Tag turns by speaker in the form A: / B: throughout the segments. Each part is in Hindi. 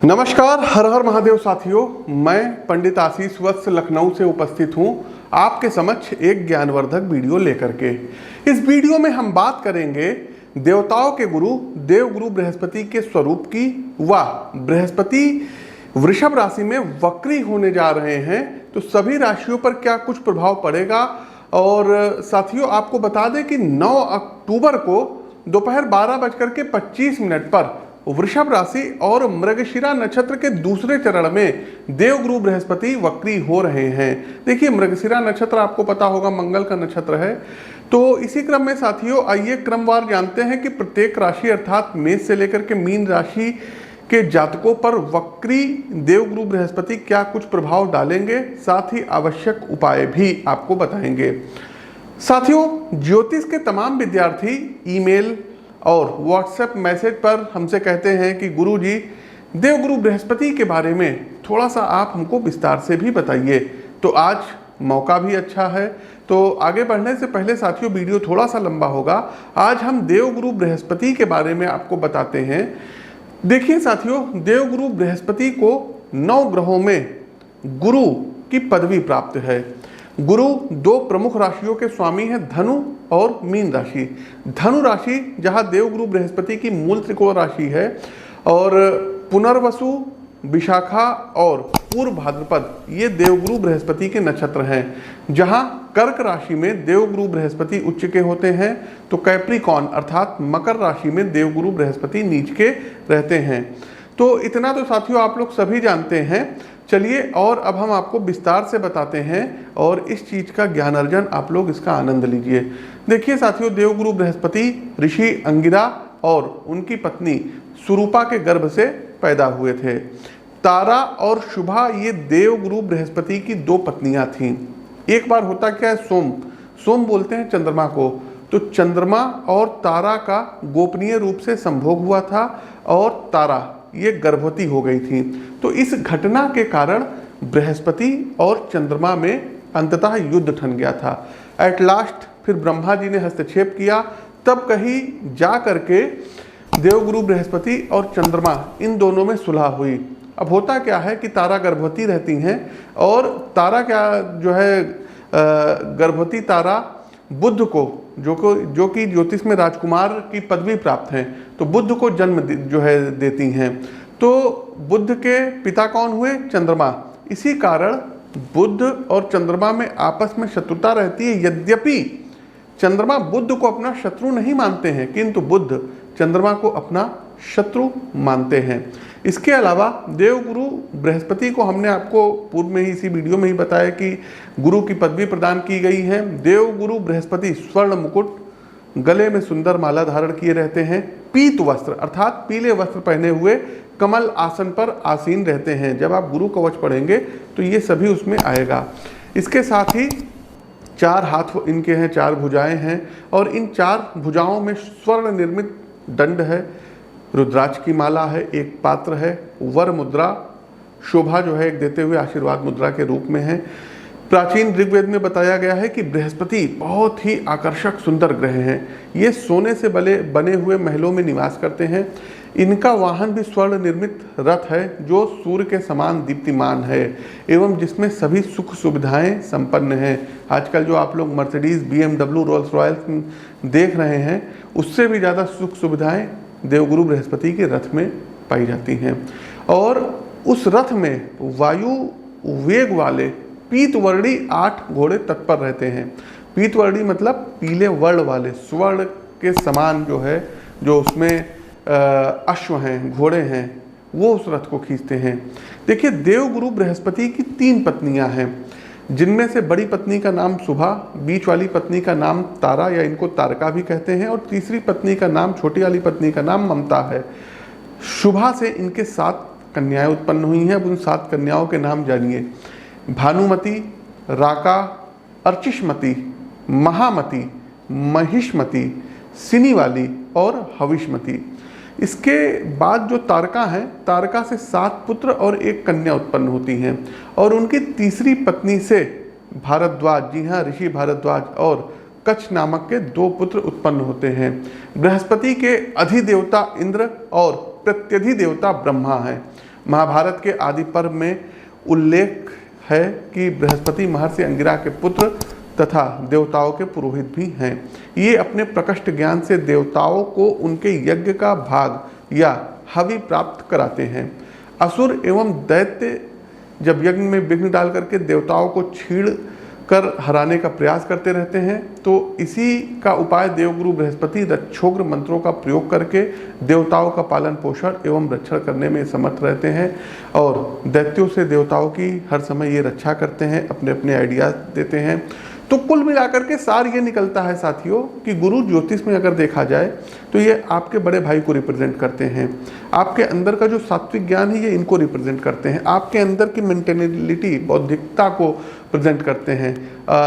A: नमस्कार, हर हर महादेव साथियों। मैं पंडित आशीष वत्स लखनऊ से उपस्थित हूं आपके समक्ष एक ज्ञानवर्धक वीडियो लेकर के। इस वीडियो में हम बात करेंगे देवताओं के गुरु देवगुरु बृहस्पति के स्वरूप की। व बृहस्पति वृषभ राशि में वक्री होने जा रहे हैं, तो सभी राशियों पर क्या कुछ प्रभाव पड़ेगा। और साथियों, आपको बता दें कि 9 अक्टूबर को दोपहर 12:25 पर वृषभ राशि और मृगशिरा नक्षत्र के दूसरे चरण में देवगुरु बृहस्पति वक्री हो रहे हैं। देखिए, मृगशिरा नक्षत्र आपको पता होगा मंगल का नक्षत्र है। तो इसी क्रम में साथियों, आइए क्रमवार जानते हैं कि प्रत्येक राशि अर्थात मेष से लेकर के मीन राशि के जातकों पर वक्री देवगुरु बृहस्पति क्या कुछ प्रभाव डालेंगे, साथ ही आवश्यक उपाय भी आपको बताएंगे। साथियों, ज्योतिष के तमाम विद्यार्थी ईमेल और व्हाट्सएप मैसेज पर हमसे कहते हैं कि गुरुजी, देवगुरु बृहस्पति के बारे में थोड़ा सा आप हमको विस्तार से भी बताइए। तो आज मौका भी अच्छा है। तो आगे बढ़ने से पहले साथियों, वीडियो थोड़ा सा लंबा होगा। आज हम देवगुरु बृहस्पति के बारे में आपको बताते हैं। देखिए साथियों, देवगुरु बृहस्पति को 9 ग्रहों में गुरु की पदवी प्राप्त है। गुरु 2 प्रमुख राशियों के स्वामी हैं, धनु और मीन राशि। धनु राशि जहां देवगुरु बृहस्पति की मूल त्रिकोण राशि है, और पुनर्वसु, विशाखा और पूर्व भाद्रपद ये देवगुरु बृहस्पति के नक्षत्र हैं। जहां कर्क राशि में देवगुरु बृहस्पति उच्च के होते हैं, तो कैप्रिकॉन अर्थात मकर राशि में देवगुरु बृहस्पति नीच के रहते हैं। तो इतना तो साथियों आप लोग सभी जानते हैं। चलिए, और अब हम आपको विस्तार से बताते हैं और इस चीज का ज्ञान अर्जन आप लोग इसका आनंद लीजिए। देखिए साथियों, देवगुरु बृहस्पति ऋषि अंगिरा और उनकी पत्नी सुरूपा के गर्भ से पैदा हुए थे। तारा और शुभा ये देवगुरु बृहस्पति की 2 पत्नियां थीं। एक बार होता क्या है, सोम बोलते हैं चंद्रमा को, तो चंद्रमा और तारा का गोपनीय रूप से संभोग हुआ था और तारा ये गर्भवती हो गई थी। तो इस घटना के कारण बृहस्पति और चंद्रमा में अंततः युद्ध ठन गया था। एट लास्ट फिर ब्रह्मा जी ने हस्तक्षेप किया, तब कहीं जा करके देवगुरु बृहस्पति और चंद्रमा इन दोनों में सुलह हुई। अब होता क्या है कि तारा गर्भवती रहती हैं, और तारा क्या जो है गर्भवती तारा बुध को, जो कि ज्योतिष में राजकुमार की पदवी प्राप्त हैं, तो बुध को जन्म जो है देती हैं। तो बुध के पिता कौन हुए? चंद्रमा। इसी कारण बुध और चंद्रमा में आपस में शत्रुता रहती है। यद्यपि चंद्रमा बुध को अपना शत्रु नहीं मानते हैं, किंतु बुध चंद्रमा को अपना शत्रु मानते हैं। इसके अलावा देवगुरु बृहस्पति को हमने आपको पूर्व में ही इसी वीडियो में ही बताया कि गुरु की पदवी प्रदान की गई है। देवगुरु बृहस्पति स्वर्ण मुकुट, गले में सुंदर माला धारण किए रहते हैं, पीत वस्त्र अर्थात पीले वस्त्र पहने हुए कमल आसन पर आसीन रहते हैं। जब आप गुरु कवच पढ़ेंगे तो ये सभी उसमें आएगा। इसके साथ ही 4 हाथ इनके हैं, 4 भुजाएं हैं, और इन 4 भुजाओं में स्वर्ण निर्मित दंड है, रुद्राक्ष की माला है, एक पात्र है, वर मुद्रा, शोभा जो है एक देते हुए आशीर्वाद मुद्रा के रूप में है। प्राचीन ऋग्वेद में बताया गया है कि बृहस्पति बहुत ही आकर्षक सुंदर ग्रह हैं। ये सोने से बने हुए महलों में निवास करते हैं। इनका वाहन भी स्वर्ण निर्मित रथ है, जो सूर्य के समान दीप्तिमान है, एवं जिसमें सभी सुख सुविधाएं संपन्न हैं। आजकल जो आप लोग मर्सिडीज, BMW, रोल्स रॉयल्स देख रहे हैं, उससे भी ज़्यादा सुख सुविधाएं देवगुरु बृहस्पति के रथ में पाई जाती हैं। और उस रथ में वायु वेग वाले पीतवर्णी 8 घोड़े तत्पर रहते हैं। पीतवर्णी मतलब पीले वर्ण वाले, स्वर्ण के समान जो है, जो उसमें अश्व हैं, घोड़े हैं, वो उस रथ को खींचते हैं। देखिए, देवगुरु बृहस्पति की 3 पत्नियां हैं, जिनमें से बड़ी पत्नी का नाम शुभा, बीच वाली पत्नी का नाम तारा या इनको तारका भी कहते हैं, और तीसरी पत्नी का नाम, छोटी वाली पत्नी का नाम ममता है। शुभा से इनके 7 कन्याएं उत्पन्न हुई हैं। अब उन 7 कन्याओं के नाम जानिए। भानुमति, राका, अर्चिष्मति, महामति, महिष्मति, सिनी वाली और हविष्मति। इसके बाद जो तारका हैं, तारका से 7 पुत्र और 1 कन्या उत्पन्न होती हैं, और उनकी तीसरी पत्नी से भारद्वाज, जी हाँ, ऋषि भारद्वाज और कच्छ नामक के 2 पुत्र उत्पन्न होते हैं। बृहस्पति के अधिदेवता इंद्र और प्रत्यधिदेवता ब्रह्मा है। महाभारत के आदि पर्व में उल्लेख है कि बृहस्पति महर्षि अंगिरा के पुत्र तथा देवताओं के पुरोहित भी हैं। ये अपने प्रकृष्ट ज्ञान से देवताओं को उनके यज्ञ का भाग या हवि प्राप्त कराते हैं। असुर एवं दैत्य जब यज्ञ में विघ्न डाल करके देवताओं को छीड़ कर हराने का प्रयास करते रहते हैं, तो इसी का उपाय देवगुरु बृहस्पति रक्षोग्र मंत्रों का प्रयोग करके देवताओं का पालन पोषण एवं रक्षण करने में समर्थ रहते हैं और दैत्यों से देवताओं की हर समय ये रक्षा करते हैं, अपने अपने आइडियाज देते हैं। तो कुल मिलाकर के सार ये निकलता है साथियों कि गुरु ज्योतिष में अगर देखा जाए तो ये आपके बड़े भाई को रिप्रेजेंट करते हैं। आपके अंदर का जो सात्विक ज्ञान है ये इनको रिप्रेजेंट करते हैं। आपके अंदर की मेंटेलिटी, बौद्धिकता को प्रेजेंट करते हैं।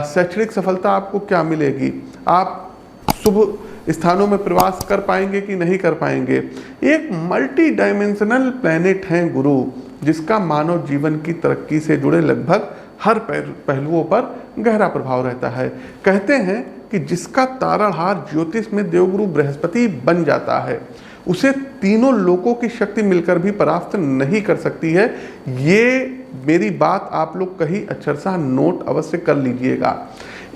A: शैक्षणिक सफलता आपको क्या मिलेगी, आप शुभ स्थानों में प्रवास कर पाएंगे कि नहीं कर पाएंगे। एक मल्टी डायमेंशनल प्लैनेट हैं गुरु, जिसका मानव जीवन की तरक्की से जुड़े लगभग हर पहलुओं पर गहरा प्रभाव रहता है। कहते हैं कि जिसका तारणहार ज्योतिष में देवगुरु बृहस्पति बन जाता है उसे तीनों लोकों की शक्ति मिलकर भी परास्त नहीं कर सकती है। ये मेरी बात आप लोग कहीं अक्षरशः नोट अवश्य कर लीजिएगा।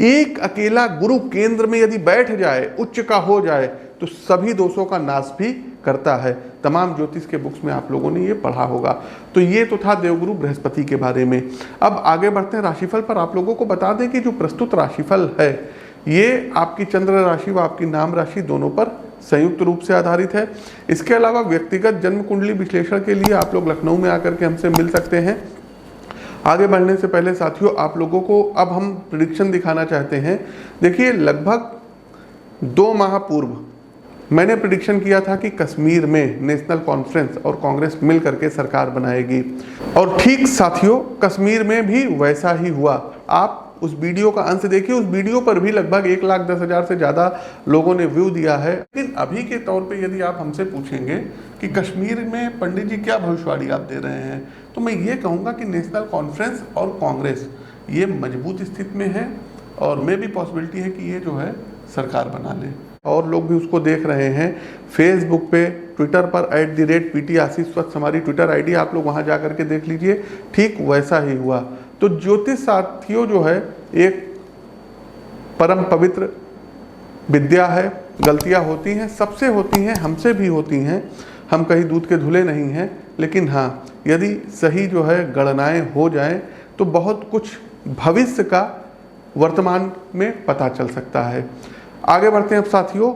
A: एक अकेला गुरु केंद्र में यदि बैठ जाए, उच्च का हो जाए, तो सभी दोषों का नाश भी करता है। तमाम ज्योतिष के बुक्स में आप लोगों ने ये पढ़ा होगा। तो ये तो था देवगुरु बृहस्पति के बारे में। अब आगे बढ़ते हैं राशिफल पर। आप लोगों को बता दें कि जो प्रस्तुत राशिफल है ये आपकी चंद्र राशि व आपकी नाम राशि दोनों पर संयुक्त रूप से आधारित है। इसके अलावा व्यक्तिगत जन्म कुंडली विश्लेषण के लिए आप लोग लखनऊ में आकर के हमसे मिल सकते हैं। आगे बढ़ने से पहले साथियों, आप लोगों को अब हम प्रेडिक्शन दिखाना चाहते हैं। देखिए, लगभग 2 माह पूर्व मैंने प्रेडिक्शन किया था कि कश्मीर में नेशनल कॉन्फ्रेंस और कांग्रेस मिल करके सरकार बनाएगी, और ठीक साथियों कश्मीर में भी वैसा ही हुआ। आप उस वीडियो का अंश देखिए, उस वीडियो पर भी लगभग 1,10,000 से ज़्यादा लोगों ने व्यू दिया है। लेकिन अभी के तौर पे यदि आप हमसे पूछेंगे कि कश्मीर में पंडित जी क्या भविष्यवाणी आप दे रहे हैं, तो मैं ये कहूँगा कि नेशनल कॉन्फ्रेंस और कांग्रेस ये मजबूत स्थिति में है और मे भी पॉसिबिलिटी है कि ये जो है सरकार बना ले। और लोग भी उसको देख रहे हैं फेसबुक पे, ट्विटर पर @PT आशीष वत्स हमारी ट्विटर आईडी, आप लोग वहाँ जा करके देख लीजिए। ठीक वैसा ही हुआ। तो ज्योतिष साथियों जो है एक परम पवित्र विद्या है। गलतियाँ होती हैं, सबसे होती हैं, हमसे भी होती हैं। हम कहीं दूध के धुले नहीं हैं। लेकिन हाँ, यदि सही जो है गणनाएं हो जाएं तो बहुत कुछ भविष्य का वर्तमान में पता चल सकता है। आगे बढ़ते हैं अब साथियों।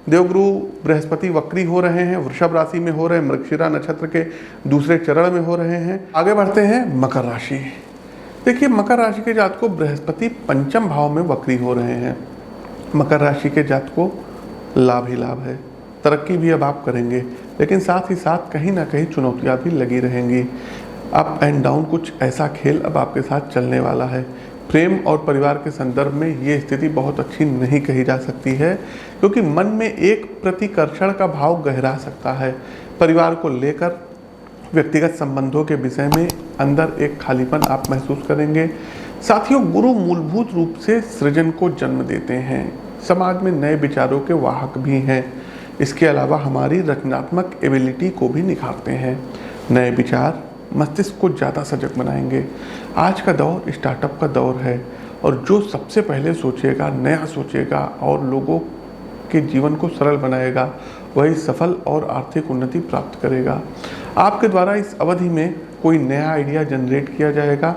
A: देवगुरु बृहस्पति वक्री हो रहे हैं, वृषभ राशि में हो रहे हैं, मृगशिरा नक्षत्र के दूसरे चरण में हो रहे हैं। आगे बढ़ते हैं मकर राशि। देखिए, मकर राशि के जातक को बृहस्पति पंचम भाव में वक्री हो रहे हैं। मकर राशि के जातक को लाभ ही लाभ है, तरक्की भी अब आप करेंगे, लेकिन साथ ही साथ कहीं ना कहीं चुनौतियां भी लगी रहेंगी। अप एंड डाउन कुछ ऐसा खेल अब आपके साथ चलने वाला है। प्रेम और परिवार के संदर्भ में ये स्थिति बहुत अच्छी नहीं कही जा सकती है, क्योंकि मन में एक प्रतिकर्षण का भाव गहरा सकता है। परिवार को लेकर व्यक्तिगत संबंधों के विषय में अंदर एक खालीपन आप महसूस करेंगे। साथियों, गुरु मूलभूत रूप से सृजन को जन्म देते हैं, समाज में नए विचारों के वाहक भी हैं। इसके अलावा हमारी रचनात्मक एबिलिटी को भी निखारते हैं। नए विचार मस्तिष्क को ज़्यादा सजग बनाएंगे। आज का दौर स्टार्टअप का दौर है, और जो सबसे पहले सोचेगा, नया सोचेगा और लोगों के जीवन को सरल बनाएगा, वही सफल और आर्थिक उन्नति प्राप्त करेगा। आपके द्वारा इस अवधि में कोई नया आइडिया जनरेट किया जाएगा,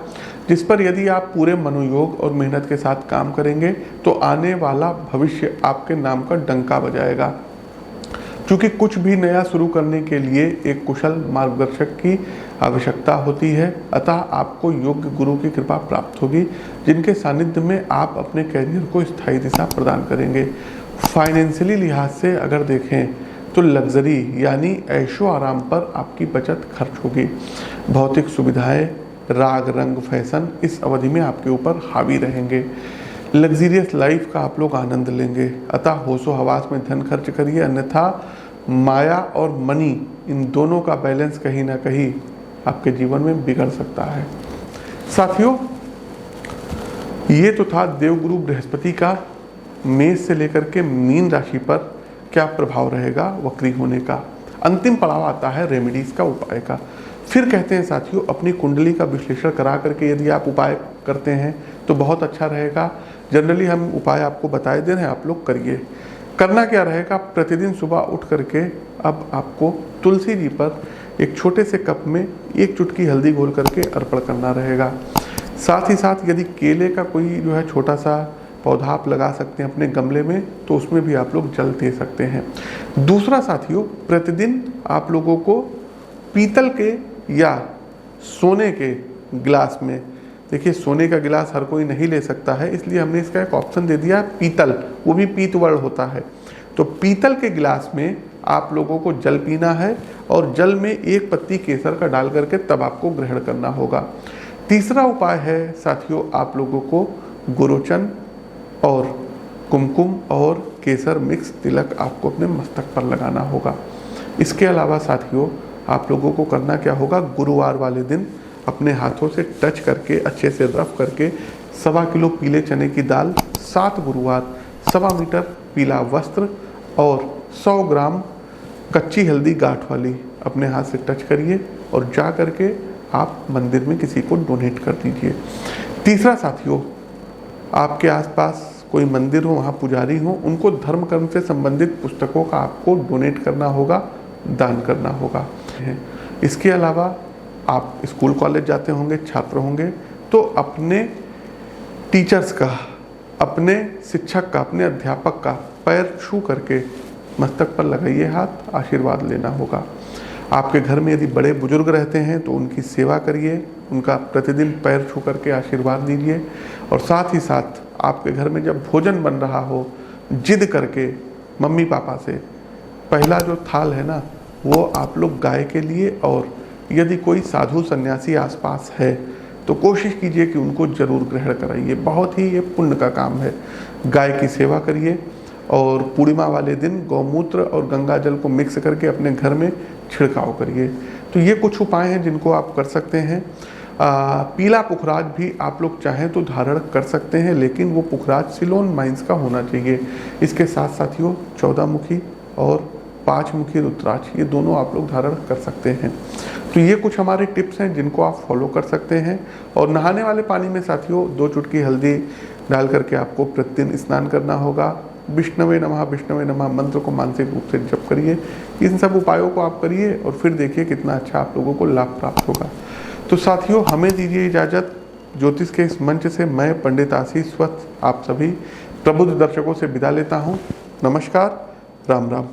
A: जिस पर यदि आप पूरे मनोयोग और मेहनत के साथ काम करेंगे तो आने वाला भविष्य आपके नाम का डंका बजाएगा। क्योंकि कुछ भी नया शुरू करने के लिए एक कुशल मार्गदर्शक की आवश्यकता होती है, अतः आपको योग्य गुरु की कृपा प्राप्त होगी, जिनके सानिध्य में आप अपने कैरियर को स्थायी दिशा प्रदान करेंगे। फाइनेंशियली लिहाज से अगर देखें तो लग्जरी यानी ऐशो आराम पर आपकी बचत खर्च होगी। भौतिक सुविधाएं, राग रंग फैशन इस अवधि में आपके ऊपर हावी रहेंगे। लग्जीरियस लाइफ का आप लोग आनंद लेंगे, अतः होशो हवास में धन खर्च करिए, अन्यथा माया और मनी इन दोनों का बैलेंस कहीं ना कहीं आपके जीवन में बिगड़ सकता है। साथियों, ये तो था देवगुरु बृहस्पति का मेष से लेकर के मीन राशि पर क्या प्रभाव रहेगा वक्री होने का। अंतिम पड़ाव आता है रेमेडीज का, उपाय का। फिर कहते हैं साथियों, अपनी कुंडली का विश्लेषण करा करके यदि आप उपाय करते हैं तो बहुत अच्छा रहेगा। जनरली हम उपाय आपको बताए दे रहे हैं, आप लोग करिए। करना क्या रहेगा, प्रतिदिन सुबह उठ करके अब आपको तुलसी जी पर एक छोटे से कप में 1 चुटकी हल्दी घोल करके अर्पण करना रहेगा। साथ ही साथ यदि केले का कोई जो है छोटा सा पौधा आप लगा सकते हैं अपने गमले में, तो उसमें भी आप लोग जल दे सकते हैं। दूसरा साथियों, प्रतिदिन आप लोगों को पीतल के या सोने के गिलास में, देखिए सोने का गिलास हर कोई नहीं ले सकता है, इसलिए हमने इसका एक ऑप्शन दे दिया पीतल, वो भी पीतवर्ण होता है। तो पीतल के गिलास में आप लोगों को जल पीना है और जल में 1 पत्ती केसर का डाल करके तब आपको ग्रहण करना होगा। तीसरा उपाय है साथियों, आप लोगों को गुरोचन और कुमकुम और केसर मिक्स तिलक आपको अपने मस्तक पर लगाना होगा। इसके अलावा साथियों, आप लोगों को करना क्या होगा, गुरुवार वाले दिन अपने हाथों से टच करके अच्छे से रफ करके 1.25 किलो पीले चने की दाल, 7 गुरुवार, 1.25 मीटर पीला वस्त्र और 100 ग्राम कच्ची हल्दी गांठ वाली अपने हाथ से टच करिए और जा करके आप मंदिर में किसी को डोनेट कर दीजिए। तीसरा साथियों, आपके आसपास कोई मंदिर हो, वहाँ पुजारी हो, उनको धर्म कर्म से संबंधित पुस्तकों का आपको डोनेट करना होगा, दान करना होगा। इसके अलावा आप स्कूल कॉलेज जाते होंगे, छात्र होंगे, तो अपने टीचर्स का, अपने शिक्षक का, अपने अध्यापक का पैर छू करके मस्तक पर लगाइए हाथ, आशीर्वाद लेना होगा। आपके घर में यदि बड़े बुजुर्ग रहते हैं तो उनकी सेवा करिए, उनका प्रतिदिन पैर छू करके आशीर्वाद दीजिए। और साथ ही साथ आपके घर में जब भोजन बन रहा हो, जिद करके मम्मी पापा से पहला जो थाल है ना, वो आप लोग गाय के लिए, और यदि कोई साधु सन्यासी आसपास है तो कोशिश कीजिए कि उनको जरूर ग्रहण कराइए। बहुत ही ये पुण्य का काम है। गाय की सेवा करिए और पूर्णिमा वाले दिन गौमूत्र और गंगा जल को मिक्स करके अपने घर में छिड़काव करिए। तो ये कुछ उपाय हैं जिनको आप कर सकते हैं। पीला पुखराज भी आप लोग चाहें तो धारण कर सकते हैं, लेकिन वो पुखराज सिलोन माइंस का होना चाहिए। इसके साथ साथियों 14 मुखी और 5 मुखी रुद्राक्ष, ये दोनों आप लोग धारण कर सकते हैं। तो ये कुछ हमारे टिप्स हैं जिनको आप फॉलो कर सकते हैं। और नहाने वाले पानी में साथियों 2 चुटकी हल्दी डाल करके आपको प्रतिदिन स्नान करना होगा। विष्णवे नमः मंत्र को मानसिक रूप से जप करिए। इन सब उपायों को आप करिए और फिर देखिए कितना अच्छा आप लोगों को लाभ प्राप्त होगा। तो साथियों, हमें दीजिए इजाज़त। ज्योतिष के इस मंच से मैं पंडित आशीष वत्स आप सभी प्रबुद्ध दर्शकों से विदा लेता हूँ। नमस्कार, राम राम।